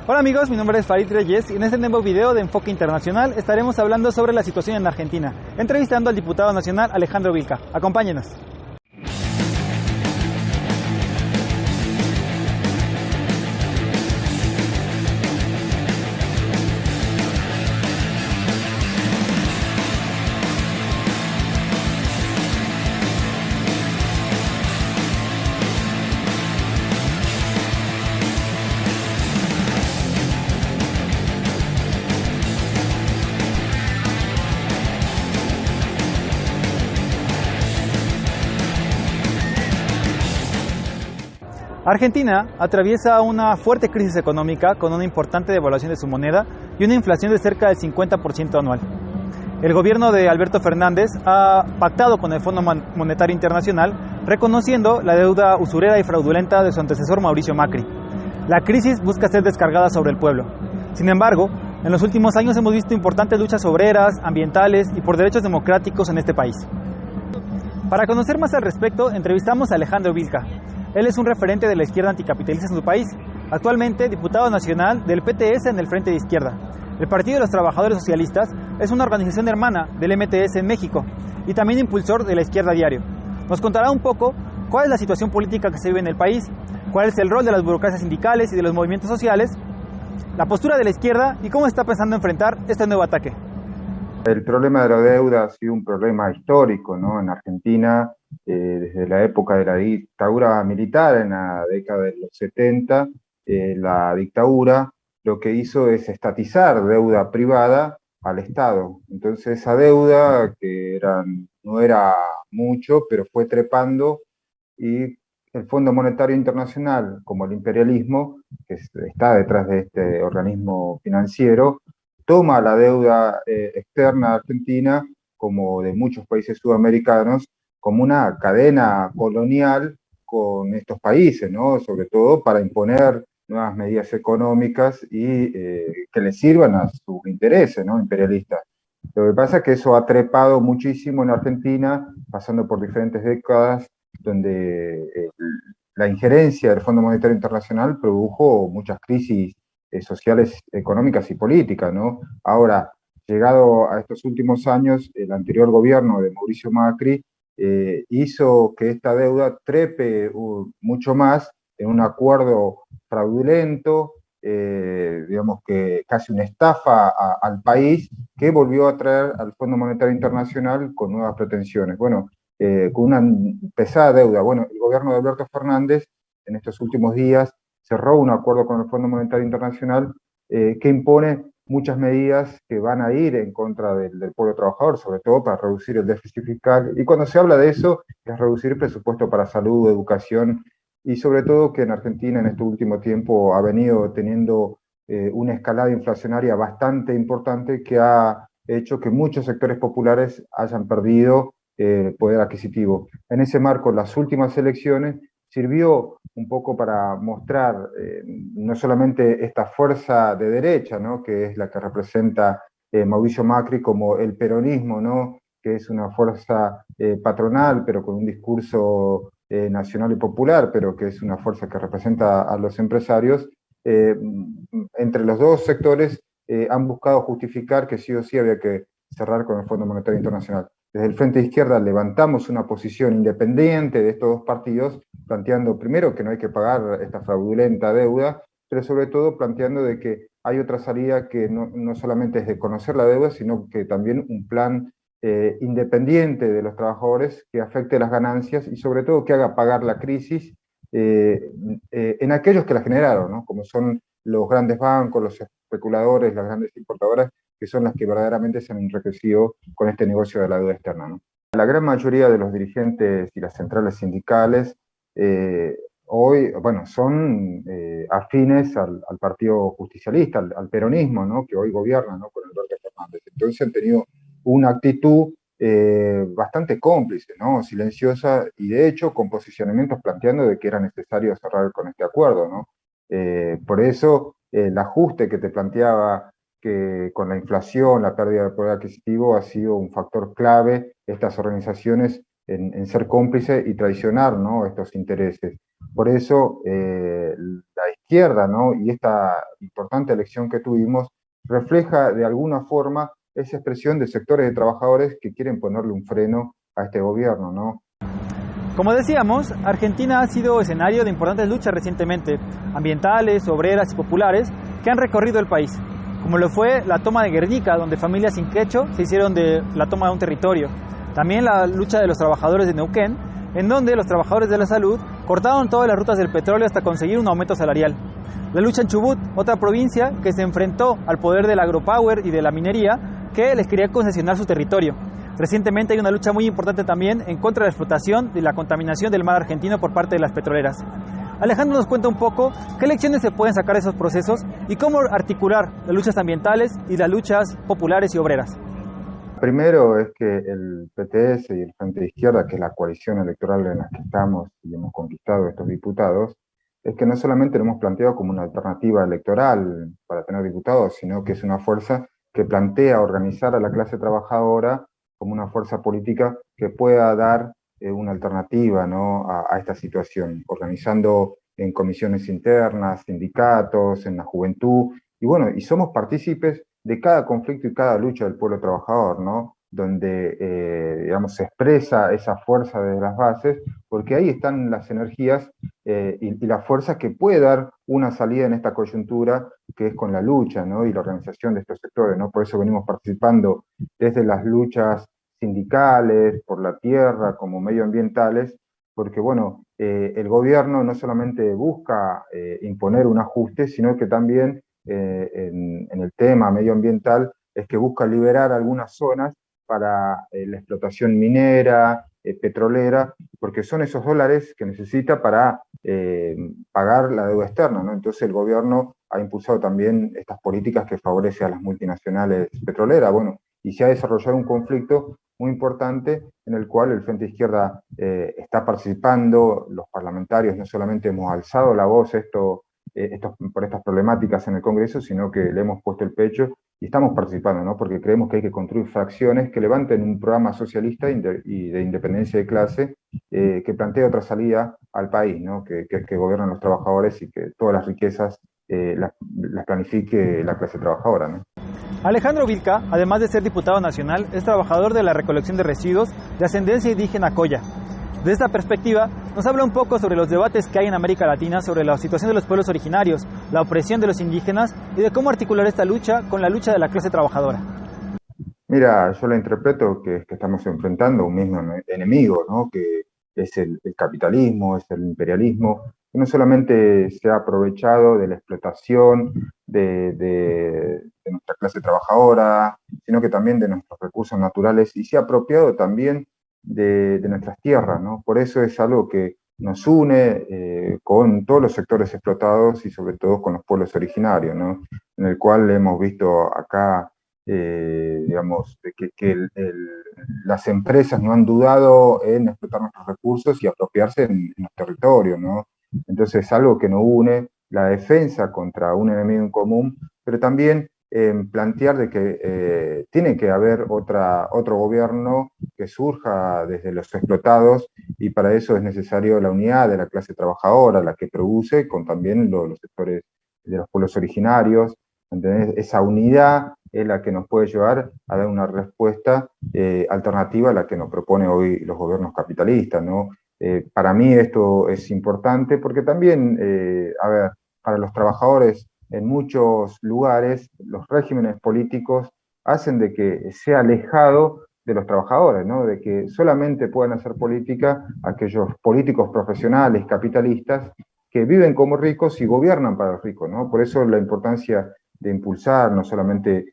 Hola amigos, mi nombre es Farid Reyes y en este nuevo video de Enfoque Internacional estaremos hablando sobre la situación en Argentina, entrevistando al diputado nacional Alejandro Vilca. Acompáñenos. Argentina atraviesa una fuerte crisis económica con una importante devaluación de su moneda y una inflación de cerca del 50% anual. El gobierno de Alberto Fernández ha pactado con el Fondo Monetario Internacional reconociendo la deuda usurera y fraudulenta de su antecesor Mauricio Macri. La crisis busca ser descargada sobre el pueblo. Sin embargo, en los últimos años hemos visto importantes luchas obreras, ambientales y por derechos democráticos en este país. Para conocer más al respecto, entrevistamos a Alejandro Vilca. Él es un referente de la izquierda anticapitalista en su país, actualmente diputado nacional del PTS en el Frente de Izquierda. El Partido de los Trabajadores Socialistas es una organización hermana del MTS en México y también impulsor de la Izquierda Diario. Nos contará un poco cuál es la situación política que se vive en el país, cuál es el rol de las burocracias sindicales y de los movimientos sociales, la postura de la izquierda y cómo está pensando enfrentar este nuevo ataque. El problema de la deuda ha sido un problema histórico, ¿no? En Argentina, desde la época de la dictadura militar, en la década de los 70, la dictadura lo que hizo es estatizar deuda privada al Estado. Entonces esa deuda, que no era mucho, pero fue trepando, y el Fondo Monetario Internacional, como el imperialismo, que está detrás de este organismo financiero, toma la deuda externa de Argentina, como de muchos países sudamericanos, como una cadena colonial con estos países, ¿no? Sobre todo para imponer nuevas medidas económicas y que les sirvan a sus intereses, ¿no? Imperialistas. Lo que pasa es que eso ha trepado muchísimo en Argentina, pasando por diferentes décadas, donde la injerencia del Fondo Monetario Internacional produjo muchas crisis sociales, económicas y políticas, ¿no? Ahora, llegado a estos últimos años, el anterior gobierno de Mauricio Macri hizo que esta deuda trepe mucho más en un acuerdo fraudulento, digamos que casi una estafa al país, que volvió a traer al Fondo Monetario Internacional con nuevas pretensiones. Bueno, con una pesada deuda. Bueno, el gobierno de Alberto Fernández en estos últimos días cerró un acuerdo con el Fondo Monetario Internacional que impone muchas medidas que van a ir en contra del pueblo trabajador, sobre todo para reducir el déficit fiscal. Y cuando se habla de eso, es reducir el presupuesto para salud, educación, y sobre todo que en Argentina en este último tiempo ha venido teniendo una escalada inflacionaria bastante importante que ha hecho que muchos sectores populares hayan perdido poder adquisitivo. En ese marco, las últimas elecciones sirvió un poco para mostrar no solamente esta fuerza de derecha, ¿no? Que es la que representa Mauricio Macri, como el peronismo, ¿no? Que es una fuerza patronal, pero con un discurso nacional y popular, pero que es una fuerza que representa a los empresarios. Entre los dos sectores han buscado justificar que sí o sí había que cerrar con el Fondo Monetario Internacional. Desde el Frente de Izquierda levantamos una posición independiente de estos dos partidos, planteando primero que no hay que pagar esta fraudulenta deuda, pero sobre todo planteando de que hay otra salida que no solamente es de conocer la deuda, sino que también un plan independiente de los trabajadores que afecte las ganancias y sobre todo que haga pagar la crisis en aquellos que la generaron, ¿no? Como son los grandes bancos, los especuladores, las grandes importadoras, que son las que verdaderamente se han enriquecido con este negocio de la deuda externa, ¿no? La gran mayoría de los dirigentes y las centrales sindicales hoy, bueno, son afines al partido justicialista, al peronismo, ¿no? Que hoy gobierna, ¿no? Con Alberto Fernández. Entonces han tenido una actitud bastante cómplice, ¿no? Silenciosa, y de hecho con posicionamientos planteando de que era necesario cerrar con este acuerdo, ¿no? Por eso el ajuste que te planteaba, que con la inflación, la pérdida de poder adquisitivo, ha sido un factor clave estas organizaciones en ser cómplices y traicionar, ¿no? Estos intereses. Por eso la izquierda, ¿no? Y esta importante elección que tuvimos refleja de alguna forma esa expresión de sectores de trabajadores que quieren ponerle un freno a este gobierno, ¿no? Como decíamos, Argentina ha sido escenario de importantes luchas recientemente, ambientales, obreras y populares, que han recorrido el país, como lo fue la toma de Guernica, donde familias sin quecho se hicieron de la toma de un territorio. También la lucha de los trabajadores de Neuquén, en donde los trabajadores de la salud cortaron todas las rutas del petróleo hasta conseguir un aumento salarial. La lucha en Chubut, otra provincia que se enfrentó al poder del agropower y de la minería, que les quería concesionar su territorio. Recientemente hay una lucha muy importante también en contra de la explotación y la contaminación del mar argentino por parte de las petroleras. Alejandro nos cuenta un poco qué lecciones se pueden sacar de esos procesos y cómo articular las luchas ambientales y las luchas populares y obreras. Primero es que el PTS y el Frente de Izquierda, que es la coalición electoral en la que estamos y hemos conquistado estos diputados, es que no solamente lo hemos planteado como una alternativa electoral para tener diputados, sino que es una fuerza que plantea organizar a la clase trabajadora como una fuerza política que pueda dar una alternativa, ¿no?, a esta situación, organizando en comisiones internas, sindicatos, en la juventud, y bueno, y somos partícipes de cada conflicto y cada lucha del pueblo trabajador, ¿no?, donde, digamos, se expresa esa fuerza desde las bases, porque ahí están las energías y la fuerza que puede dar una salida en esta coyuntura, que es con la lucha, ¿no?, y la organización de estos sectores, ¿no? Por eso venimos participando desde las luchas sindicales, por la tierra, como medioambientales, porque, bueno, el gobierno no solamente busca imponer un ajuste, sino que también en el tema medioambiental es que busca liberar algunas zonas para la explotación minera, petrolera, porque son esos dólares que necesita para pagar la deuda externa, ¿no? Entonces el gobierno ha impulsado también estas políticas que favorecen a las multinacionales petroleras, bueno, y se ha desarrollado un conflicto muy importante en el cual el Frente Izquierda está participando, los parlamentarios no solamente hemos alzado la voz por estas problemáticas en el Congreso, sino que le hemos puesto el pecho y estamos participando, ¿no? Porque creemos que hay que construir fracciones que levanten un programa socialista y de independencia de clase que plantee otra salida al país, ¿no? Que gobiernen los trabajadores y que todas las riquezas las planifique la clase trabajadora, ¿no? Alejandro Vilca, además de ser diputado nacional, es trabajador de la recolección de residuos de ascendencia indígena Coya. Desde esta perspectiva, nos habla un poco sobre los debates que hay en América Latina sobre la situación de los pueblos originarios, la opresión de los indígenas y de cómo articular esta lucha con la lucha de la clase trabajadora. Mira, yo lo interpreto que estamos enfrentando un mismo enemigo, ¿no?, que es el capitalismo, es el imperialismo, que no solamente se ha aprovechado de la explotación de nuestra clase trabajadora, sino que también de nuestros recursos naturales y se ha apropiado también de nuestras tierras, ¿no? Por eso es algo que nos une con todos los sectores explotados y sobre todo con los pueblos originarios, ¿no?, en el cual hemos visto acá digamos, las empresas no han dudado en explotar nuestros recursos y apropiarse en los territorios, ¿no? Entonces es algo que nos une, la defensa contra un enemigo en común, pero también plantear de que tiene que haber otro gobierno que surja desde los explotados y para eso es necesario la unidad de la clase trabajadora, la que produce, con también los sectores de los pueblos originarios. ¿Entendés? Esa unidad es la que nos puede llevar a dar una respuesta alternativa a la que nos propone hoy los gobiernos capitalistas, ¿no? Para mí esto es importante porque también, a ver, para los trabajadores en muchos lugares los regímenes políticos hacen de que sea alejado de los trabajadores, ¿no?, de que solamente puedan hacer política aquellos políticos profesionales, capitalistas, que viven como ricos y gobiernan para los ricos, ¿no? Por eso la importancia de impulsar no solamente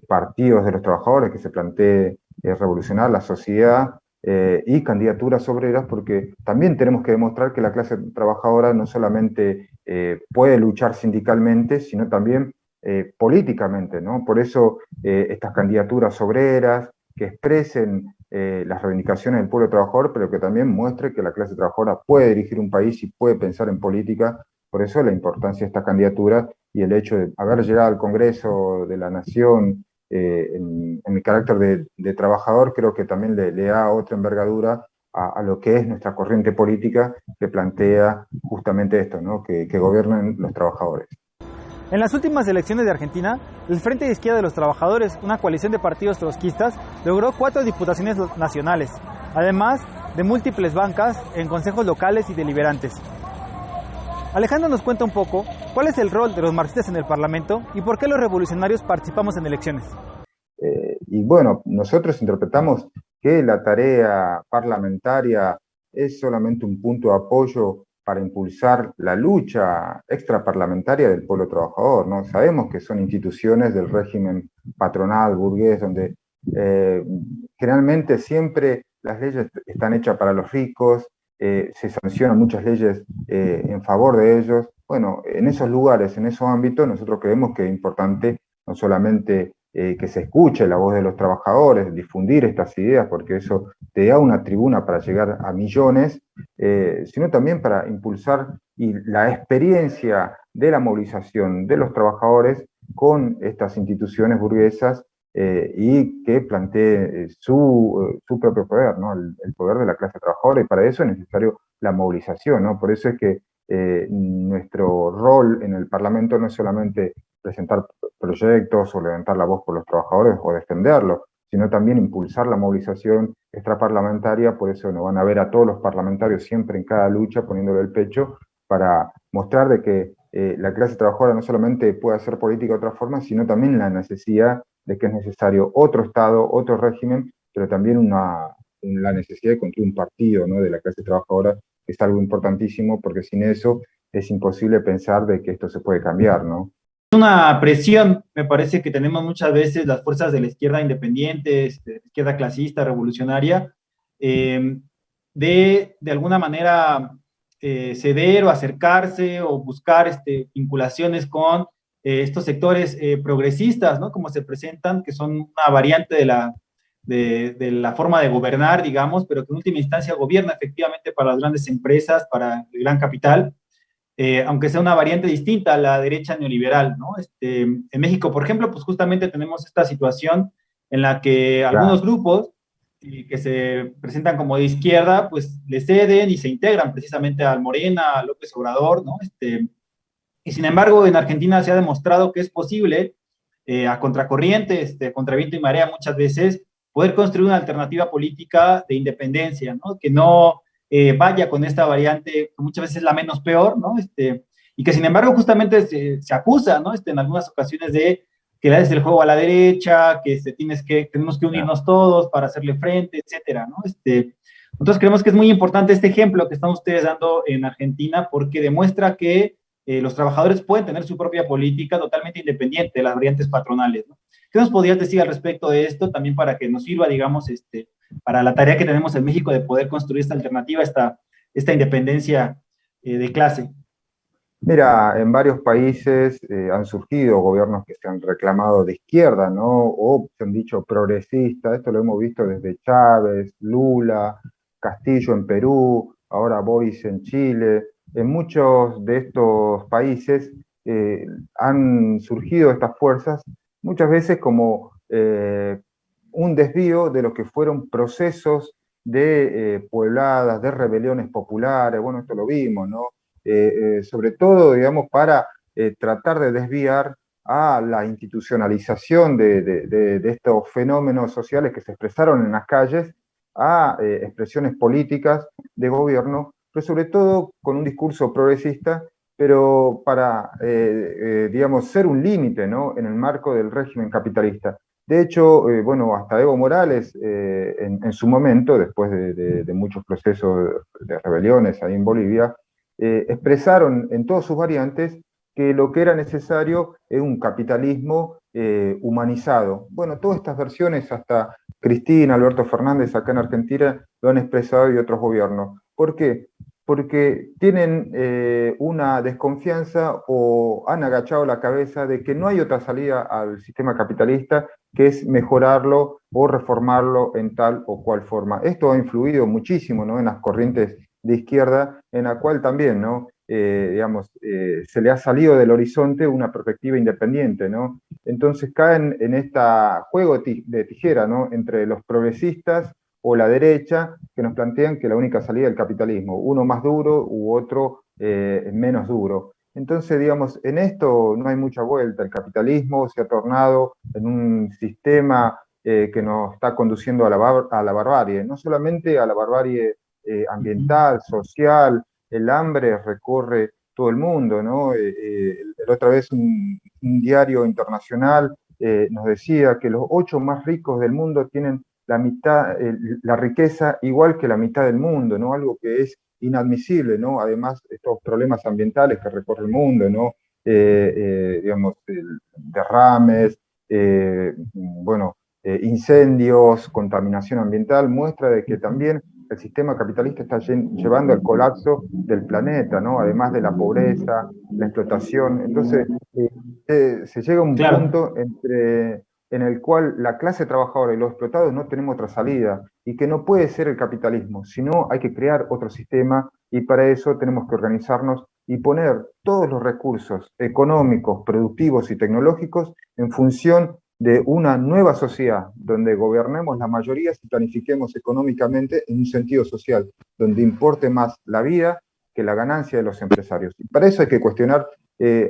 partidos de los trabajadores, que se plantee revolucionar la sociedad y candidaturas obreras, porque también tenemos que demostrar que la clase trabajadora no solamente puede luchar sindicalmente, sino también políticamente, ¿no? Por eso estas candidaturas obreras que expresen las reivindicaciones del pueblo trabajador, pero que también muestre que la clase trabajadora puede dirigir un país y puede pensar en política. Por eso la importancia de esta candidatura y el hecho de haber llegado al Congreso de la Nación en mi carácter de trabajador, creo que también le da otra envergadura a lo que es nuestra corriente política que plantea justamente esto, ¿no? Que gobiernen los trabajadores. En las últimas elecciones de Argentina, el Frente de Izquierda de los Trabajadores, una coalición de partidos trotskistas, logró 4 diputaciones nacionales, además de múltiples bancas en consejos locales y deliberantes. Alejandro nos cuenta un poco cuál es el rol de los marxistas en el Parlamento y por qué los revolucionarios participamos en elecciones. Y bueno, nosotros interpretamos que la tarea parlamentaria es solamente un punto de apoyo para impulsar la lucha extraparlamentaria del pueblo trabajador, ¿no? Sabemos que son instituciones del régimen patronal, burgués, donde generalmente siempre las leyes están hechas para los ricos, se sancionan muchas leyes en favor de ellos. Bueno, en esos lugares, en esos ámbitos, nosotros creemos que es importante no solamente que se escuche la voz de los trabajadores, difundir estas ideas, porque eso te da una tribuna para llegar a millones, sino también para impulsar la experiencia de la movilización de los trabajadores con estas instituciones burguesas y que plantee su propio poder, ¿no? El poder de la clase trabajadora, y para eso es necesario la movilización, ¿no? Por eso es que nuestro rol en el Parlamento no es solamente presentar proyectos o levantar la voz por los trabajadores o defenderlos, sino también impulsar la movilización extraparlamentaria. Por eso nos van a ver a todos los parlamentarios siempre en cada lucha poniéndole el pecho para mostrar de que la clase trabajadora no solamente puede hacer política de otra forma, sino también la necesidad de que es necesario otro Estado, otro régimen, pero también la necesidad de construir un partido, ¿no?, de la clase trabajadora, que es algo importantísimo, porque sin eso es imposible pensar de que esto se puede cambiar, ¿no? Una presión, me parece que tenemos muchas veces las fuerzas de la izquierda independiente, de la izquierda clasista, revolucionaria, de alguna manera ceder o acercarse o buscar vinculaciones con estos sectores progresistas, ¿no? Como se presentan, que son una variante de la forma de gobernar, digamos, pero que en última instancia gobierna efectivamente para las grandes empresas, para el gran capital. Aunque sea una variante distinta a la derecha neoliberal, ¿no? En México, por ejemplo, pues justamente tenemos esta situación en la que algunos grupos que se presentan como de izquierda, pues le ceden y se integran precisamente al Morena, a López Obrador, ¿no? Y sin embargo, en Argentina se ha demostrado que es posible, a contracorriente, contra viento y marea muchas veces, poder construir una alternativa política de independencia, ¿no? Que no vaya con esta variante, que muchas veces es la menos peor, ¿no? Y que sin embargo justamente se acusa, ¿no? En algunas ocasiones de que le haces el juego a la derecha, que tenemos que unirnos todos para hacerle frente, etcétera, ¿no? Nosotros creemos que es muy importante este ejemplo que están ustedes dando en Argentina, porque demuestra que los trabajadores pueden tener su propia política totalmente independiente de las variantes patronales, ¿no? ¿Qué nos podrías decir al respecto de esto? También para que nos sirva, digamos, para la tarea que tenemos en México de poder construir esta alternativa, esta independencia de clase. Mira, en varios países han surgido gobiernos que se han reclamado de izquierda, ¿no? O se han dicho progresistas. Esto lo hemos visto desde Chávez, Lula, Castillo en Perú, ahora Boris en Chile. En muchos de estos países han surgido estas fuerzas, muchas veces como un desvío de lo que fueron procesos de puebladas, de rebeliones populares. Bueno, esto lo vimos, ¿no? Sobre todo, digamos, para tratar de desviar a la institucionalización de estos fenómenos sociales que se expresaron en las calles a expresiones políticas de gobierno, pero sobre todo con un discurso progresista, pero para, digamos, ser un límite, ¿no?, en el marco del régimen capitalista. De hecho, bueno, hasta Evo Morales, en su momento, después de muchos procesos de rebeliones ahí en Bolivia, expresaron en todas sus variantes que lo que era necesario es un capitalismo humanizado. Bueno, todas estas versiones, hasta Cristina, Alberto Fernández acá en Argentina, lo han expresado y otros gobiernos. ¿Por qué? Porque tienen una desconfianza o han agachado la cabeza de que no hay otra salida al sistema capitalista que es mejorarlo o reformarlo en tal o cual forma. Esto ha influido muchísimo, ¿no?, en las corrientes de izquierda, en la cual también, ¿no?, digamos, se le ha salido del horizonte una perspectiva independiente, ¿no? Entonces caen en este juego de tijera, ¿no?, entre los progresistas o la derecha, que nos plantean que la única salida es el capitalismo, uno más duro u otro menos duro. Entonces, digamos, en esto no hay mucha vuelta. El capitalismo se ha tornado en un sistema que nos está conduciendo a la barbarie, no solamente a la barbarie ambiental, social. El hambre recorre todo el mundo, ¿no? La otra vez un diario internacional nos decía que los 8 más ricos del mundo tienen la mitad, la riqueza igual que la mitad del mundo, ¿no? Algo que es inadmisible, ¿no? Además, estos problemas ambientales que recorre el mundo, ¿no? Digamos, derrames, bueno, incendios, contaminación ambiental, muestra de que también el sistema capitalista está llevando al colapso del planeta, ¿no? Además de la pobreza, la explotación. Entonces, se llega a un punto en el cual la clase trabajadora y los explotados no tenemos otra salida, y que no puede ser el capitalismo, sino hay que crear otro sistema, y para eso tenemos que organizarnos y poner todos los recursos económicos, productivos y tecnológicos en función de una nueva sociedad, donde gobernemos las mayorías y planifiquemos económicamente en un sentido social, donde importe más la vida que la ganancia de los empresarios. Y para eso hay que cuestionar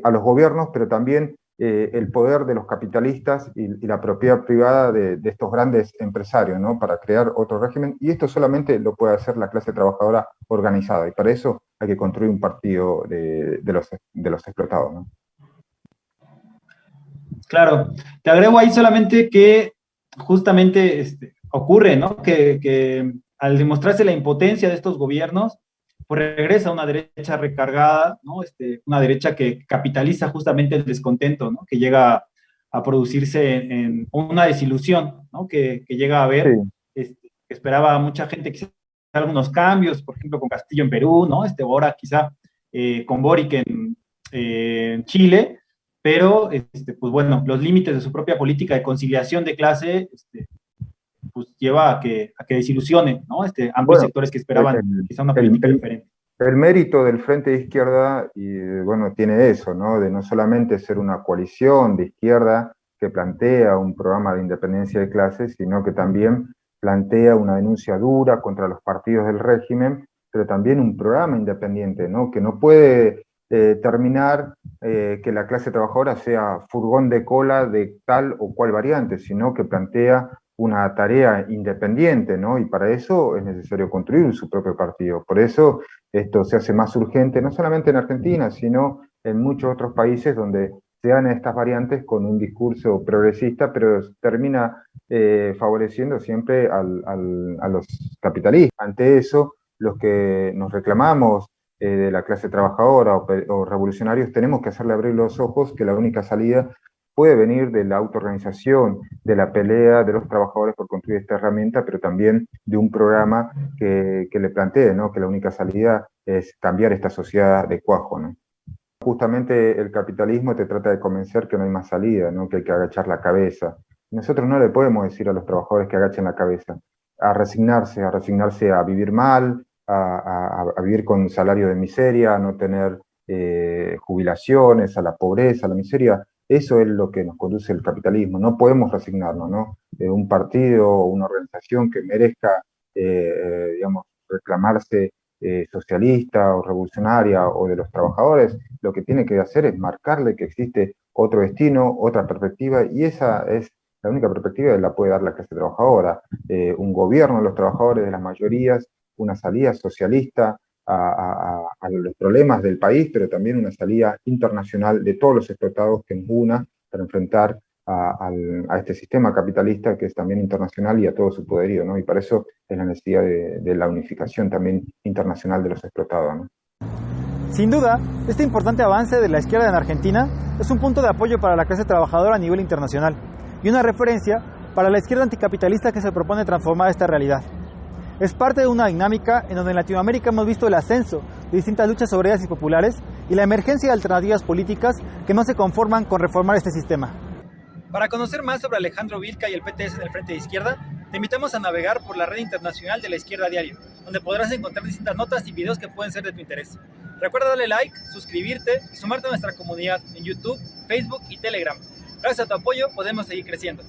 a los gobiernos, pero también el poder de los capitalistas y la propiedad privada de estos grandes empresarios, ¿no? Para crear otro régimen, y esto solamente lo puede hacer la clase trabajadora organizada, y para eso hay que construir un partido de los explotados, ¿no? Claro, te agrego ahí solamente que justamente ocurre, ¿no? Que al demostrarse la impotencia de estos gobiernos, pues regresa una derecha recargada, ¿no? Una derecha que capitaliza justamente el descontento, ¿no? Que llega a producirse en una desilusión, ¿no? Que llega a haber, que esperaba mucha gente que algunos cambios, por ejemplo, con Castillo en Perú, ¿no? Ahora quizá con Boric en Chile, pero, pues bueno, los límites de su propia política de conciliación de clase, pues lleva a que desilusionen, ¿no? Amplios sectores que esperaban quizá una política diferente. El mérito del Frente de Izquierda, y bueno, tiene eso, ¿no? De no solamente ser una coalición de izquierda que plantea un programa de independencia de clases, sino que también plantea una denuncia dura contra los partidos del régimen, pero también un programa independiente, ¿no? Que no puede terminar que la clase trabajadora sea furgón de cola de tal o cual variante, sino que plantea una tarea independiente, ¿no? Y para eso es necesario construir su propio partido. Por eso esto se hace más urgente, no solamente en Argentina, sino en muchos otros países donde se dan estas variantes con un discurso progresista, pero termina favoreciendo siempre a los capitalistas. Ante eso, los que nos reclamamos de la clase trabajadora o revolucionarios, tenemos que hacerle abrir los ojos que la única salida puede venir de la autoorganización, de la pelea de los trabajadores por construir esta herramienta, pero también de un programa que le plantee, ¿no? Que la única salida es cambiar esta sociedad de cuajo, ¿no? Justamente el capitalismo te trata de convencer que no hay más salida, ¿no? Que hay que agachar la cabeza. Nosotros no le podemos decir a los trabajadores que agachen la cabeza, a resignarse a vivir mal, a vivir con salario de miseria, a no tener jubilaciones, a la pobreza, a la miseria. Eso es lo que nos conduce el capitalismo. No podemos resignarnos, ¿no? Un partido o una organización que merezca, digamos, reclamarse socialista o revolucionaria o de los trabajadores, lo que tiene que hacer es marcarle que existe otro destino, otra perspectiva, y esa es la única perspectiva que la puede dar la clase trabajadora. Un gobierno de los trabajadores, de las mayorías, una salida socialista a los problemas del país, pero también una salida internacional de todos los explotados que nos una para enfrentar a este sistema capitalista que es también internacional y a todo su poderío, ¿no? Y para eso es la necesidad de la unificación también internacional de los explotados, ¿no? Sin duda, este importante avance de la izquierda en Argentina es un punto de apoyo para la clase trabajadora a nivel internacional y una referencia para la izquierda anticapitalista que se propone transformar esta realidad. Es parte de una dinámica en donde en Latinoamérica hemos visto el ascenso de distintas luchas obreras y populares y la emergencia de alternativas políticas que no se conforman con reformar este sistema. Para conocer más sobre Alejandro Vilca y el PTS en el Frente de Izquierda, te invitamos a navegar por la Red Internacional de la Izquierda Diario, donde podrás encontrar distintas notas y videos que pueden ser de tu interés. Recuerda darle like, suscribirte y sumarte a nuestra comunidad en YouTube, Facebook y Telegram. Gracias a tu apoyo podemos seguir creciendo.